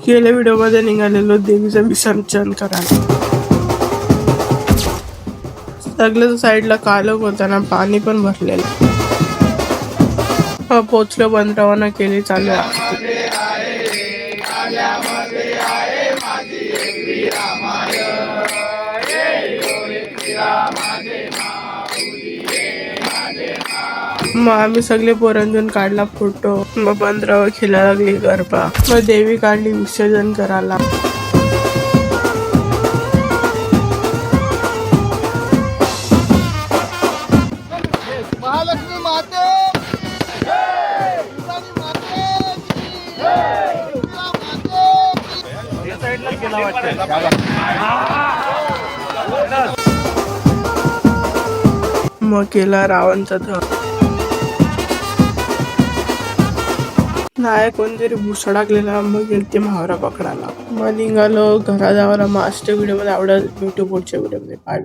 गेल्या व्हिडिओ मध्ये निघालेलो देवीचं विसर्जन करायला. सगळ्या साईडला कालव होता ना, पाणी पण भरलेलं. पोचलो, बंद केली चालू आहे. मग आम्ही सगळे पोरांजून काढला फोटो. मग बंदरावर खेळायला लागली गरबा. मग देवी काढली विसर्जन करायला. महालक्ष्मी माते मग केला रावणचा धर. नाही कोणतरी भुसडाकलेला. मग गेलते महावरा पकडायला. मग निघालो घरा जावाला. मास्टर व्हिडिओ मध्ये आवडेल. भेटू पुढच्या व्हिडिओ मध्ये. Bye bye.